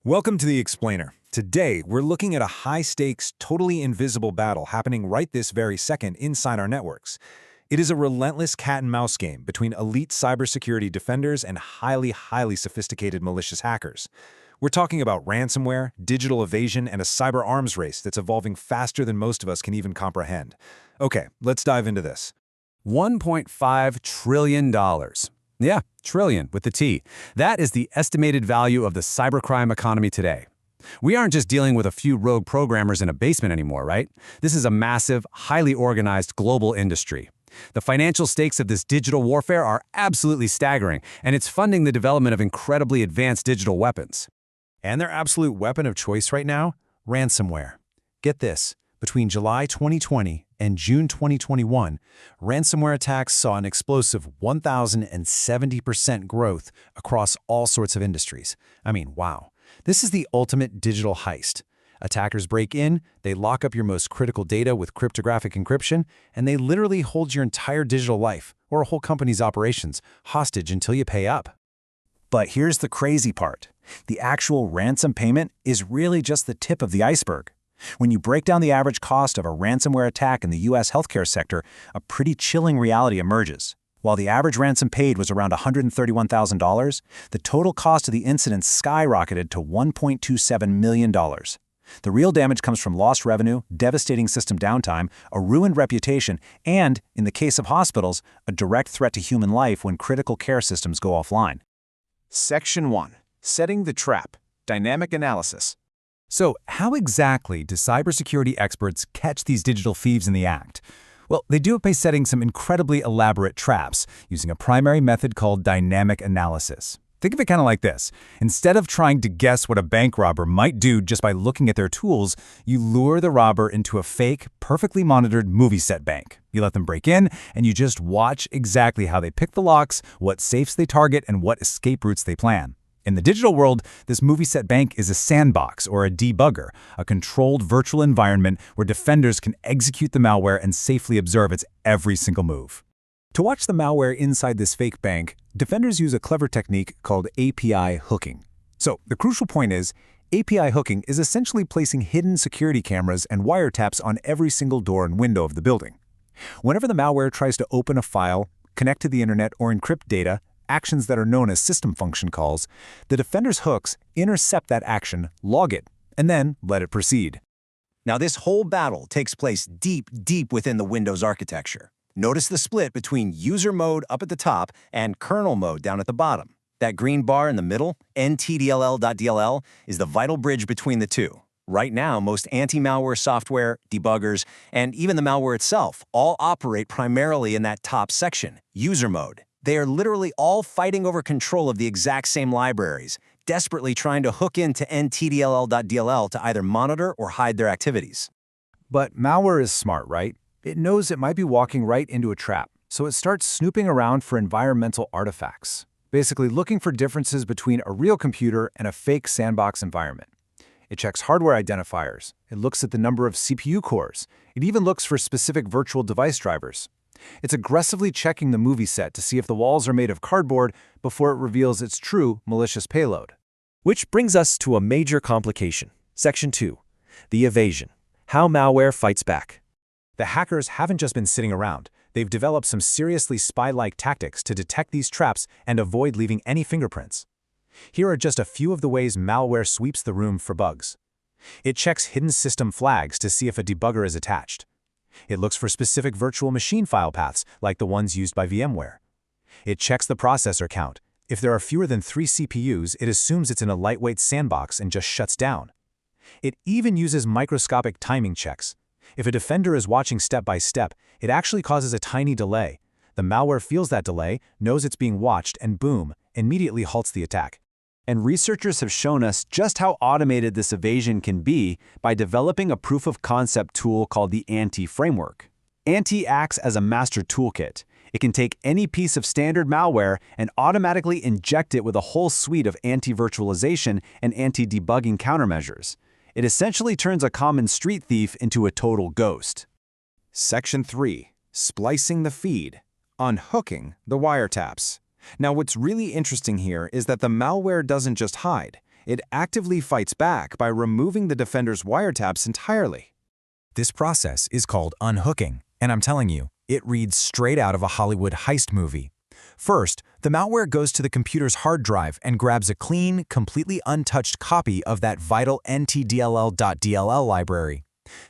Welcome to The Explainer. Today, we're looking at a high-stakes, totally invisible battle happening right this very second inside our networks. It is a relentless cat-and-mouse game between elite cybersecurity defenders and highly sophisticated malicious hackers. We're talking about ransomware, digital evasion, and a cyber arms race that's evolving faster than most of us can even comprehend. Okay, let's dive into this. $1.5 trillion. Yeah, trillion with the T. That is the estimated value of the cybercrime economy today. We aren't just dealing with a few rogue programmers in a basement anymore, right? This is a massive, highly organized global industry. The financial stakes of this digital warfare are absolutely staggering, and it's funding the development of incredibly advanced digital weapons. And their absolute weapon of choice right now? Ransomware. Get this. Between July 2020 and June 2021, ransomware attacks saw an explosive 1,070% growth across all sorts of industries. I mean, wow. This is the ultimate digital heist. Attackers break in, they lock up your most critical data with cryptographic encryption, and they literally hold your entire digital life, or a whole company's operations, hostage until you pay up. But here's the crazy part. The actual ransom payment is really just the tip of the iceberg. When you break down the average cost of a ransomware attack in the U.S. healthcare sector, a pretty chilling reality emerges. While the average ransom paid was around $131,000, the total cost of the incident skyrocketed to $1.27 million. The real damage comes from lost revenue, devastating system downtime, a ruined reputation, and, in the case of hospitals, a direct threat to human life when critical care systems go offline. Section 1. Setting the Trap. Dynamic Analysis. So, how exactly do cybersecurity experts catch these digital thieves in the act? Well, they do it by setting some incredibly elaborate traps, using a primary method called dynamic analysis. Think of it kind of like this. Instead of trying to guess what a bank robber might do just by looking at their tools, you lure the robber into a fake, perfectly monitored movie set bank. You let them break in, and you just watch exactly how they pick the locks, what safes they target, and what escape routes they plan. In the digital world, this movie set bank is a sandbox or a debugger, a controlled virtual environment where defenders can execute the malware and safely observe its every single move. To watch the malware inside this fake bank, defenders use a clever technique called API hooking. So, the crucial point is, API hooking is essentially placing hidden security cameras and wiretaps on every single door and window of the building. Whenever the malware tries to open a file, connect to the internet, or encrypt data, actions that are known as system function calls, the defender's hooks intercept that action, log it, and then let it proceed. Now, this whole battle takes place deep within the Windows architecture. Notice the split between user mode up at the top and kernel mode down at the bottom. That green bar in the middle, ntdll.dll, is the vital bridge between the two. Right now, most anti-malware software, debuggers, and even the malware itself all operate primarily in that top section, user mode. They are literally all fighting over control of the exact same libraries, desperately trying to hook into ntdll.dll to either monitor or hide their activities. But malware is smart, right? It knows it might be walking right into a trap, so it starts snooping around for environmental artifacts, basically looking for differences between a real computer and a fake sandbox environment. It checks hardware identifiers, it looks at the number of CPU cores, it even looks for specific virtual device drivers. It's aggressively checking the movie set to see if the walls are made of cardboard before it reveals its true malicious payload. Which brings us to a major complication. Section 2. The evasion. How malware fights back. The hackers haven't just been sitting around. They've developed some seriously spy-like tactics to detect these traps and avoid leaving any fingerprints. Here are just a few of the ways malware sweeps the room for bugs. It checks hidden system flags to see if a debugger is attached. It looks for specific virtual machine file paths, like the ones used by VMware. It checks the processor count. If there are fewer than 3 CPUs, it assumes it's in a lightweight sandbox and just shuts down. It even uses microscopic timing checks. If a defender is watching step by step, it actually causes a tiny delay. The malware feels that delay, knows it's being watched, and boom, immediately halts the attack. And researchers have shown us just how automated this evasion can be by developing a proof-of-concept tool called the Anti-framework. Anti acts as a master toolkit. It can take any piece of standard malware and automatically inject it with a whole suite of anti-virtualization and anti-debugging countermeasures. It essentially turns a common street thief into a total ghost. Section 3. Splicing the feed. Unhooking the wiretaps. Now, what's really interesting here is that the malware doesn't just hide. It actively fights back by removing the defender's wiretaps entirely. This process is called unhooking, and I'm telling you, it reads straight out of a Hollywood heist movie. First, the malware goes to the computer's hard drive and grabs a clean, completely untouched copy of that vital anti-DLL.dll library.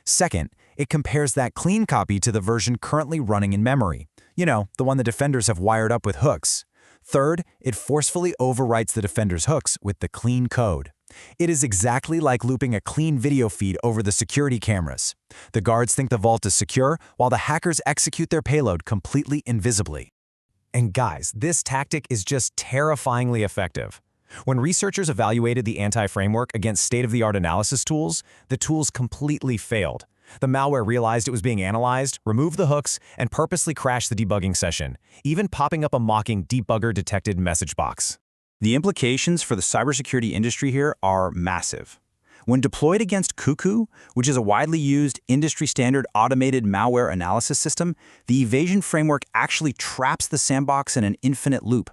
Second, it compares that clean copy to the version currently running in memory. You know, the one the defenders have wired up with hooks. Third, it forcefully overwrites the defender's hooks with the clean code. It is exactly like looping a clean video feed over the security cameras. The guards think the vault is secure, while the hackers execute their payload completely invisibly. And guys, this tactic is just terrifyingly effective. When researchers evaluated the anti-framework against state-of-the-art analysis tools, the tools completely failed. The malware realized it was being analyzed, removed the hooks, and purposely crashed the debugging session, even popping up a mocking debugger-detected message box. The implications for the cybersecurity industry here are massive. When deployed against Cuckoo, which is a widely used industry-standard automated malware analysis system, the evasion framework actually traps the sandbox in an infinite loop.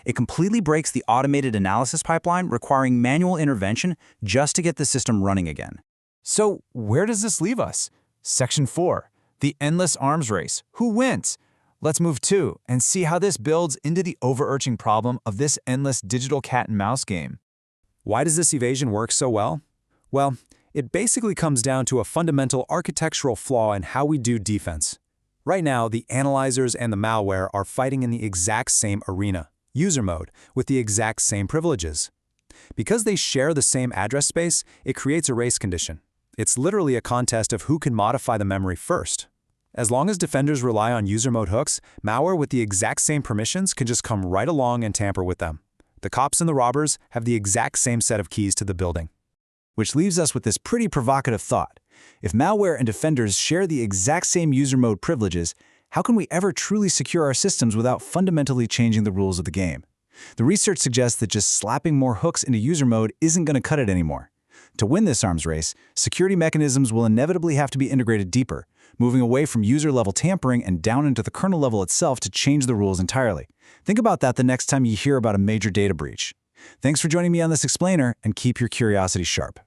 It completely breaks the automated analysis pipeline, requiring manual intervention just to get the system running again. So where does this leave us? Section 4, the endless arms race. Who wins? Let's move to and see how this builds into the overarching problem of this endless digital cat and mouse game. Why does this evasion work so well? Well, it basically comes down to a fundamental architectural flaw in how we do defense. Right now, the analyzers and the malware are fighting in the exact same arena, user mode, with the exact same privileges. Because they share the same address space, it creates a race condition. It's literally a contest of who can modify the memory first. As long as defenders rely on user mode hooks, malware with the exact same permissions can just come right along and tamper with them. The cops and the robbers have the exact same set of keys to the building. Which leaves us with this pretty provocative thought. If malware and defenders share the exact same user mode privileges, how can we ever truly secure our systems without fundamentally changing the rules of the game? The research suggests that just slapping more hooks into user mode isn't going to cut it anymore. To win this arms race, security mechanisms will inevitably have to be integrated deeper, moving away from user-level tampering and down into the kernel level itself to change the rules entirely. Think about that the next time you hear about a major data breach. Thanks for joining me on this explainer, and keep your curiosity sharp.